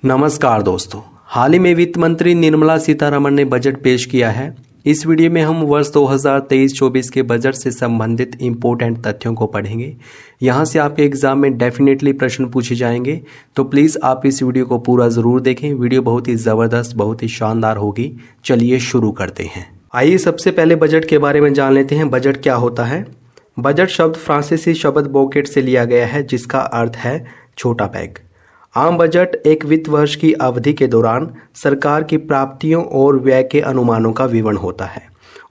नमस्कार दोस्तों, हाल ही में वित्त मंत्री निर्मला सीतारमण ने बजट पेश किया है। इस वीडियो में हम वर्ष 2023-24 के बजट से संबंधित इम्पोर्टेंट तथ्यों को पढ़ेंगे। यहां से आपके एग्जाम में डेफिनेटली प्रश्न पूछे जाएंगे, तो प्लीज़ आप इस वीडियो को पूरा ज़रूर देखें। वीडियो बहुत ही ज़बरदस्त, बहुत ही शानदार होगी। चलिए शुरू करते हैं। आइए सबसे पहले बजट के बारे में जान लेते हैं। बजट क्या होता है? बजट शब्द फ्रांसीसी शब्द बॉकेट से लिया गया है, जिसका अर्थ है छोटा बैग। आम बजट एक वित्त वर्ष की अवधि के दौरान सरकार की प्राप्तियों और व्यय के अनुमानों का विवरण होता है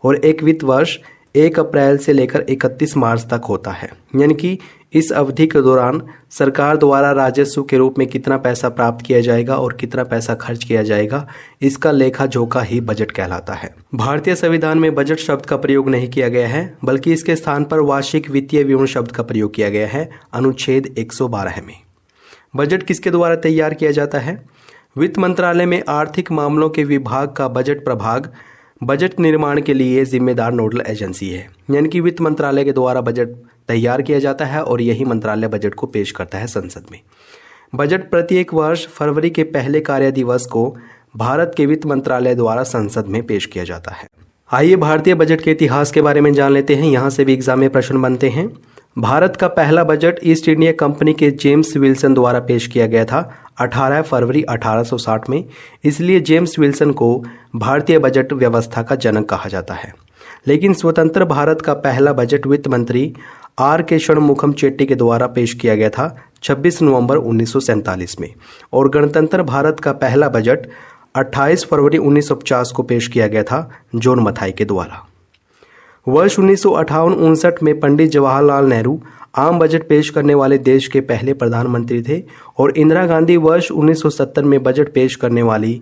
और एक वित्त वर्ष 1 अप्रैल से लेकर 31 मार्च तक होता है। यानी कि इस अवधि के दौरान सरकार द्वारा राजस्व के रूप में कितना पैसा प्राप्त किया जाएगा और कितना पैसा खर्च किया जाएगा, इसका लेखा जोखा ही बजट कहलाता है। भारतीय संविधान में बजट शब्द का प्रयोग नहीं किया गया है, बल्कि इसके स्थान पर वार्षिक वित्तीय विवरण शब्द का प्रयोग किया गया है अनुच्छेद 112 में। बजट किसके द्वारा तैयार किया जाता है? वित्त मंत्रालय में आर्थिक मामलों के विभाग का बजट प्रभाग बजट निर्माण के लिए जिम्मेदार नोडल एजेंसी है। यानी कि वित्त मंत्रालय के द्वारा बजट तैयार किया जाता है और यही मंत्रालय बजट को पेश करता है संसद में। बजट प्रत्येक वर्ष फरवरी के पहले कार्य दिवस को भारत के वित्त मंत्रालय द्वारा संसद में पेश किया जाता है। आइए भारतीय बजट के इतिहास के बारे में जान लेते हैं। यहाँ से भी एग्जाम में प्रश्न बनते हैं। भारत का पहला बजट ईस्ट इंडिया कंपनी के जेम्स विल्सन द्वारा पेश किया गया था 18 फरवरी 1860 में। इसलिए जेम्स विल्सन को भारतीय बजट व्यवस्था का जनक कहा जाता है। लेकिन स्वतंत्र भारत का पहला बजट वित्त मंत्री R.K. षणमुखम चेट्टी के द्वारा पेश किया गया था 26 नवंबर 1947 में और गणतंत्र भारत का पहला बजट 28 फरवरी 1950 को पेश किया गया था जॉन मथाई के द्वारा। वर्ष 1958-59 में पंडित जवाहरलाल नेहरू आम बजट पेश करने वाले देश के पहले प्रधानमंत्री थे और इंदिरा गांधी वर्ष 1970 में बजट पेश करने वाली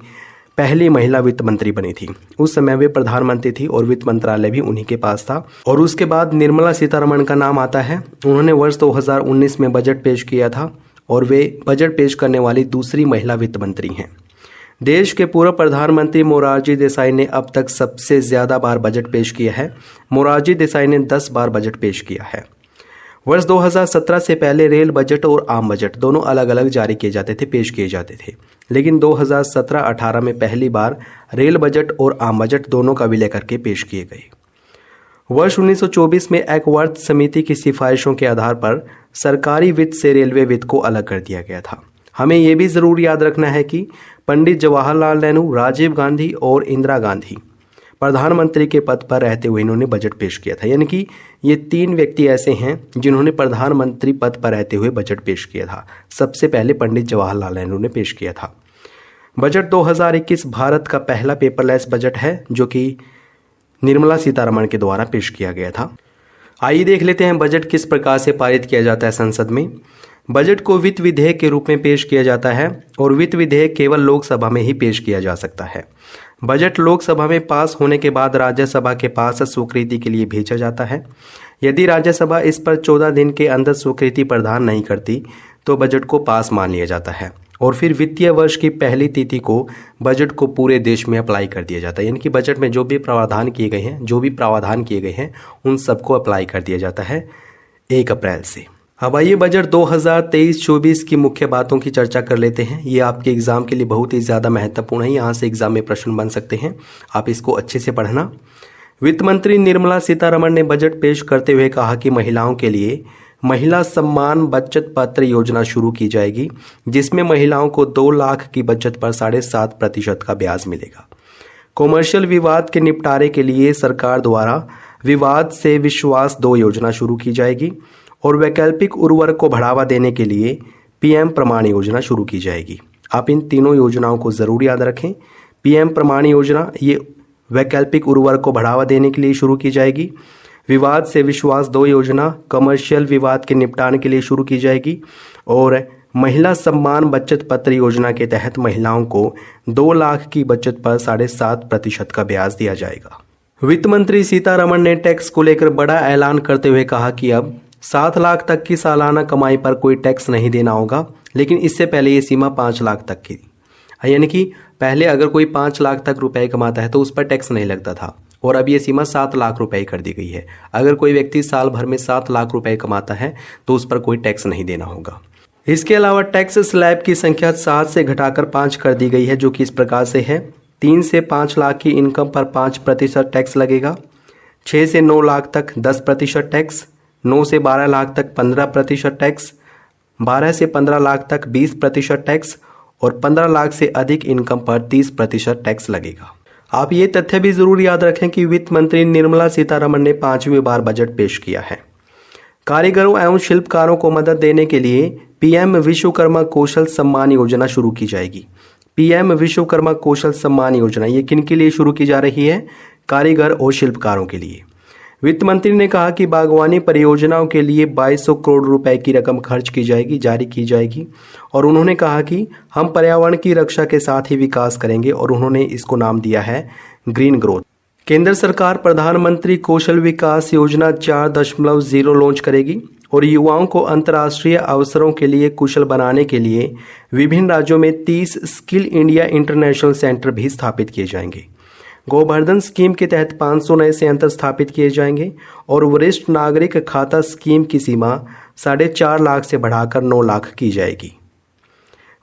पहली महिला वित्त मंत्री बनी थी। उस समय वे प्रधानमंत्री थी और वित्त मंत्रालय भी उन्हीं के पास था। और उसके बाद निर्मला सीतारमण का नाम आता है। उन्होंने वर्ष 2019 में बजट पेश किया था और वे बजट पेश करने वाली दूसरी महिला वित्त मंत्री हैं। देश के पूर्व प्रधानमंत्री मोरारजी देसाई ने अब तक सबसे ज्यादा बार बजट पेश किया है। मोरारजी देसाई ने 10 बार बजट पेश किया है। वर्ष 2017 से पहले रेल बजट और आम बजट दोनों अलग अलग जारी किए जाते थे, पेश किए जाते थे। लेकिन 2017-18 में पहली बार रेल बजट और आम बजट दोनों का विलय करके पेश किए गए। वर्ष 1924 में एकवर्थ समिति की सिफारिशों के आधार पर सरकारी वित्त से रेलवे वित्त को अलग कर दिया गया था। हमें यह भी जरूर याद रखना है कि पंडित जवाहरलाल नेहरू, राजीव गांधी और इंदिरा गांधी प्रधानमंत्री के पद पर रहते हुए इन्होंने बजट पेश किया था। यानी कि ये 3 व्यक्ति ऐसे हैं जिन्होंने प्रधानमंत्री पद पर रहते हुए बजट पेश किया था। सबसे पहले पंडित जवाहरलाल नेहरू ने पेश किया था। बजट 2021 भारत का पहला पेपरलेस बजट है, जो कि निर्मला सीतारमण के द्वारा पेश किया गया था। आइए देख लेते हैं बजट किस प्रकार से पारित किया जाता है संसद में। बजट को वित्त विधेयक के रूप में पेश किया जाता है और वित्त विधेयक केवल लोकसभा में ही पेश किया जा सकता है। बजट लोकसभा में पास होने के बाद राज्यसभा के पास स्वीकृति के लिए भेजा जाता है। यदि राज्यसभा इस पर 14 दिन के अंदर स्वीकृति प्रदान नहीं करती तो बजट को पास मान लिया जाता है और फिर वित्तीय वर्ष की पहली तिथि को बजट को पूरे देश में अप्लाई कर दिया जाता है। यानी कि बजट में जो भी प्रावधान किए गए हैं उन सबको अप्लाई कर दिया जाता है 1 अप्रैल से। अब आइए बजट 2023-24 की मुख्य बातों की चर्चा कर लेते हैं। ये आपके एग्जाम के लिए बहुत ही ज़्यादा महत्वपूर्ण है। यहाँ से एग्जाम में प्रश्न बन सकते हैं, आप इसको अच्छे से पढ़ना। वित्त मंत्री निर्मला सीतारमण ने बजट पेश करते हुए कहा कि महिलाओं के लिए महिला सम्मान बचत पत्र योजना शुरू की जाएगी, जिसमें महिलाओं को 2 लाख की बचत पर 7.5% का ब्याज मिलेगा। कॉमर्शियल विवाद के निपटारे के लिए सरकार द्वारा विवाद से विश्वास 2 योजना शुरू की जाएगी और वैकल्पिक उर्वरक को बढ़ावा देने के लिए PM प्रमाण योजना शुरू की जाएगी। आप इन तीनों योजनाओं को जरूर याद रखें। PM प्रमाण योजना ये वैकल्पिक उर्वरक को बढ़ावा देने के लिए शुरू की जाएगी। विवाद से विश्वास 2 योजना कमर्शियल विवाद के निपटान के लिए शुरू की जाएगी और महिला सम्मान बचत पत्र योजना के तहत महिलाओं को 2 लाख की बचत पर 7.5% का ब्याज दिया जाएगा। वित्त मंत्री सीतारमण ने टैक्स को लेकर बड़ा ऐलान करते हुए कहा कि अब 7 लाख तक की सालाना कमाई पर कोई टैक्स नहीं देना होगा। लेकिन इससे पहले ये सीमा 5 लाख तक की थी। यानी कि पहले अगर कोई 5 लाख तक रुपए कमाता है तो उस पर टैक्स नहीं लगता था और अब ये सीमा 7 लाख रुपए कर दी गई है। अगर कोई व्यक्ति साल भर में 7 लाख रुपए कमाता है तो उस पर कोई टैक्स नहीं देना होगा। इसके अलावा टैक्स स्लैब की संख्या 7 से घटाकर 5 कर दी गई है, जो कि इस प्रकार से है। 3 से 5 लाख की इनकम पर 5% टैक्स लगेगा। 6 से 9 लाख तक 10% टैक्स। 9 से 12 लाख तक 15% टैक्स। 12 से 15 लाख तक 20% टैक्स और 15 लाख से अधिक इनकम पर 30% टैक्स लगेगा। आप ये तथ्य भी जरूर याद रखें कि वित्त मंत्री निर्मला सीतारमण ने 5वीं बार बजट पेश किया है। कारीगरों एवं शिल्पकारों को मदद देने के लिए पीएम विश्वकर्मा कौशल सम्मान योजना शुरू की जाएगी। पीएम विश्वकर्मा कौशल सम्मान योजना ये किन के लिए शुरू की जा रही है? कारीगर और शिल्पकारों के लिए। वित्त मंत्री ने कहा कि बागवानी परियोजनाओं के लिए 2200 करोड़ रुपए की रकम खर्च की जाएगी और उन्होंने कहा कि हम पर्यावरण की रक्षा के साथ ही विकास करेंगे और उन्होंने इसको नाम दिया है ग्रीन ग्रोथ। केंद्र सरकार प्रधानमंत्री कौशल विकास योजना 4.0 लॉन्च करेगी और युवाओं को अंतर्राष्ट्रीय अवसरों के लिए कुशल बनाने के लिए विभिन्न राज्यों में 30 स्किल इंडिया इंटरनेशनल सेंटर भी स्थापित किए जाएंगे। गोवर्धन स्कीम के तहत 500 नए सेंटर स्थापित किए जाएंगे और वरिष्ठ नागरिक खाता स्कीम की सीमा 4.5 लाख से बढ़ाकर 9 लाख की जाएगी।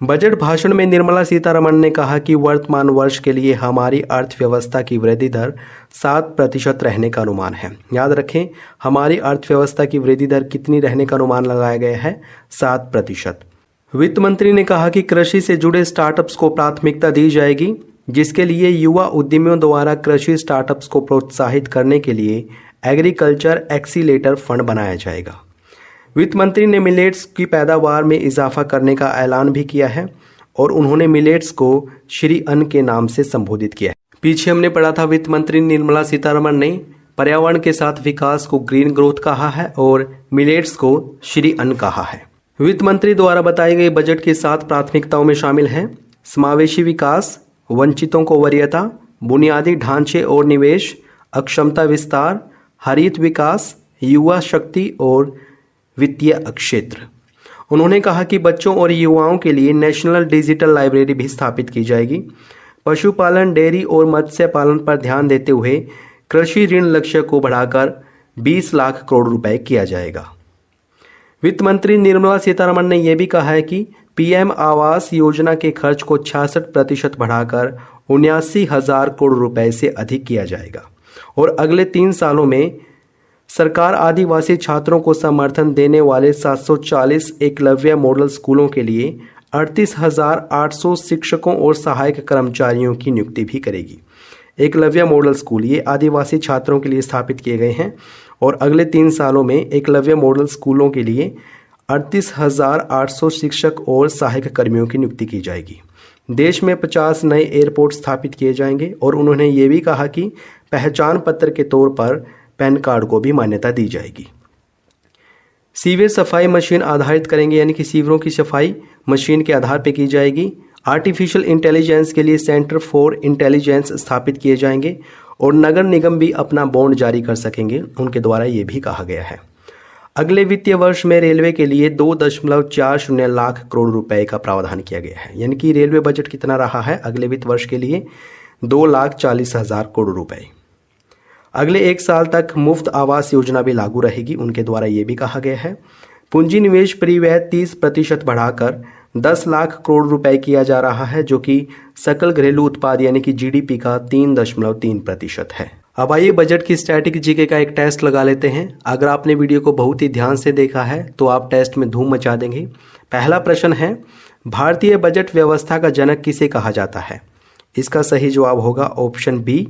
बजट भाषण में निर्मला सीतारमण ने कहा कि वर्तमान वर्ष के लिए हमारी अर्थव्यवस्था की वृद्धि दर 7% रहने का अनुमान है। याद रखें, हमारी अर्थव्यवस्था की वृद्धि दर कितनी रहने का अनुमान लगाया गया है? 7%। वित्त मंत्री ने कहा कि कृषि से जुड़े स्टार्टअप्स को प्राथमिकता दी जाएगी, जिसके लिए युवा उद्यमियों द्वारा कृषि स्टार्टअप्स को प्रोत्साहित करने के लिए एग्रीकल्चर एक्सीलेटर फंड बनाया जाएगा। वित्त मंत्री ने मिलेट्स की पैदावार में इजाफा करने का ऐलान भी किया है और उन्होंने मिलेट्स को श्री अन्न के नाम से संबोधित किया है। पीछे हमने पढ़ा था वित्त मंत्री निर्मला सीतारमण ने पर्यावरण के साथ विकास को ग्रीन ग्रोथ कहा है और मिलेट्स को श्री अन्न कहा है। वित्त मंत्री द्वारा बताई गई बजट की 7 प्राथमिकताओं में शामिल हैं समावेशी विकास, वंचितों को वरीयता, बुनियादी ढांचे और निवेश, अक्षमता विस्तार, हरित विकास, युवा शक्ति और वित्तीय क्षेत्र। उन्होंने कहा कि बच्चों और युवाओं के लिए नेशनल डिजिटल लाइब्रेरी भी स्थापित की जाएगी। पशुपालन, डेयरी और मत्स्य पालन पर ध्यान देते हुए कृषि ऋण लक्ष्य को बढ़ाकर 20 लाख करोड़ रुपए किया जाएगा। वित्त मंत्री निर्मला सीतारमण ने यह भी कहा है कि पीएम आवास योजना के खर्च को 66% बढ़ाकर 79,000 करोड़ रुपए से अधिक किया जाएगा और अगले 3 सालों में सरकार आदिवासी छात्रों को समर्थन देने वाले 740 एकलव्य मॉडल स्कूलों के लिए 38,800 शिक्षकों और सहायक कर्मचारियों की नियुक्ति भी करेगी। एकलव्य मॉडल स्कूल ये आदिवासी छात्रों के लिए स्थापित किए गए हैं और अगले 3 सालों में एकलव्य मॉडल स्कूलों के लिए 38,800 शिक्षक और सहायक कर्मियों की नियुक्ति की जाएगी। देश में 50 नए एयरपोर्ट स्थापित किए जाएंगे और उन्होंने ये भी कहा कि पहचान पत्र के तौर पर पैन कार्ड को भी मान्यता दी जाएगी। सीवेज सफाई मशीन आधारित करेंगे, यानी कि सीवरों की सफाई मशीन के आधार पर की जाएगी। आर्टिफिशियल इंटेलिजेंस के लिए सेंटर फॉर इंटेलिजेंस स्थापित किए जाएंगे और नगर निगम भी अपना बॉन्ड जारी कर सकेंगे, उनके द्वारा ये भी कहा गया है। अगले वित्तीय वर्ष में रेलवे के लिए 2.40 लाख करोड़ रुपए का प्रावधान किया गया है, यानी कि रेलवे बजट कितना रहा है अगले वित्त वर्ष के लिए? 2,40,000 करोड़ रुपए। अगले 1 साल तक मुफ्त आवास योजना भी लागू रहेगी, उनके द्वारा ये भी कहा गया है। पूंजी निवेश परिव्यय 30% बढ़ाकर 10 लाख करोड़ रुपए किया जा रहा है, जो कि सकल घरेलू उत्पाद यानी कि जीडीपी का 3.3% है। अब आइए बजट की स्टैटिक जीके का एक टेस्ट लगा लेते हैं। अगर आपने वीडियो को बहुत ही ध्यान से देखा है तो आप टेस्ट में धूम मचा देंगे। पहला प्रश्न है, भारतीय बजट व्यवस्था का जनक किसे कहा जाता है? इसका सही जवाब होगा ऑप्शन बी,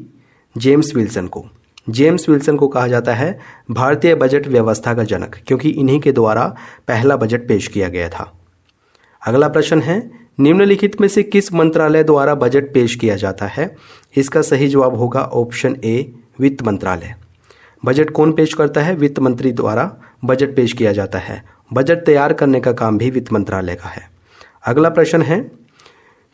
जेम्स विल्सन को। जेम्स विल्सन को कहा जाता है भारतीय बजट व्यवस्था का जनक, क्योंकि इन्हीं के द्वारा पहला बजट पेश किया गया था। अगला प्रश्न है, निम्नलिखित में से किस मंत्रालय द्वारा बजट पेश किया जाता है? इसका सही जवाब होगा ऑप्शन ए, वित्त मंत्रालय। बजट कौन पेश करता है? वित्त मंत्री द्वारा बजट पेश किया जाता है। बजट तैयार करने का काम भी वित्त मंत्रालय का है। अगला प्रश्न है,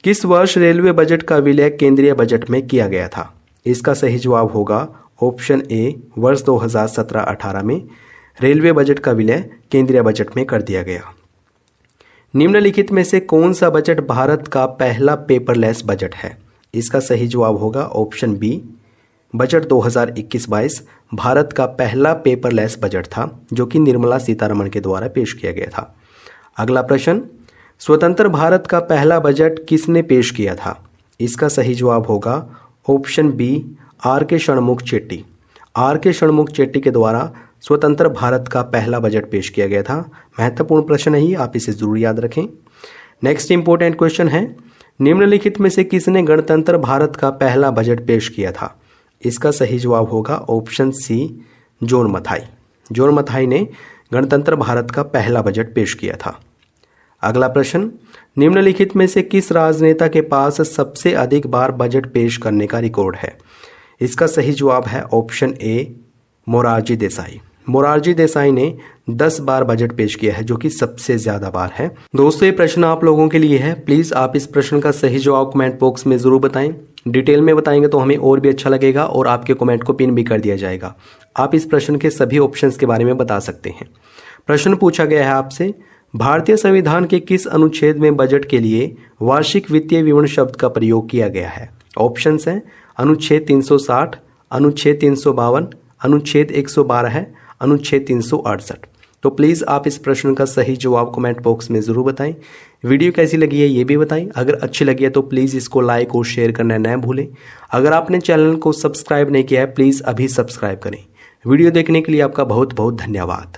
किस वर्ष रेलवे बजट का विलय केंद्रीय बजट में किया गया था? इसका सही जवाब होगा ऑप्शन ए, वर्ष 2017-18 में रेलवे बजट का विलय केंद्रीय बजट में कर दिया गया। निम्नलिखित में से कौन सा बजट भारत का पहला पेपरलेस बजट है? इसका सही जवाब होगा ऑप्शन बी, बजट 2021-22 भारत का पहला पेपरलेस बजट था, जो कि निर्मला सीतारमण के द्वारा पेश किया गया था। अगला प्रश्न, स्वतंत्र भारत का पहला बजट किसने पेश किया था? इसका सही जवाब होगा ऑप्शन बी, आर के षणमुख चेट्टी। आर के षणमुख चेट्टी के द्वारा स्वतंत्र भारत का पहला बजट पेश किया गया था। महत्वपूर्ण प्रश्न है, आप इसे जरूर याद रखें। नेक्स्ट इंपॉर्टेंट क्वेश्चन है, निम्नलिखित में से किसने गणतंत्र भारत का पहला बजट पेश किया था? इसका सही जवाब होगा option C, John Mathai. John Mathai ने गणतंत्र भारत का पहला बजट पेश किया था। अगला प्रश्न, निम्नलिखित में से किस राजनेता के पास सबसे अधिक बार बजट पेश करने का रिकॉर्ड है? इसका सही जवाब है ऑप्शन ए, मोरारजी देसाई। मोरारजी देसाई ने 10 बार बजट पेश किया है, जो कि सबसे ज्यादा बार है। दोस्तों, ये प्रश्न आप लोगों के लिए है। प्लीज आप इस प्रश्न का सही जवाब कमेंट बॉक्स में जरूर बताएं। डिटेल में बताएंगे तो हमें और भी अच्छा लगेगा और आपके कमेंट को पिन भी कर दिया जाएगा। आप इस प्रश्न के सभी ऑप्शंस के बारे में बता सकते हैं। प्रश्न पूछा गया है आपसे, भारतीय संविधान के किस अनुच्छेद में बजट के लिए वार्षिक वित्तीय विवरण शब्द का प्रयोग किया गया है? ऑप्शंस हैं अनुच्छेद 360, अनुच्छेद 352, अनुच्छेद 112 है, अनुच्छेद 368। तो प्लीज़ आप इस प्रश्न का सही जवाब कमेंट बॉक्स में ज़रूर बताएं। वीडियो कैसी लगी है ये भी बताएं। अगर अच्छी लगी है तो प्लीज़ इसको लाइक और शेयर करना न भूलें। अगर आपने चैनल को सब्सक्राइब नहीं किया है प्लीज़ अभी सब्सक्राइब करें। वीडियो देखने के लिए आपका बहुत बहुत धन्यवाद।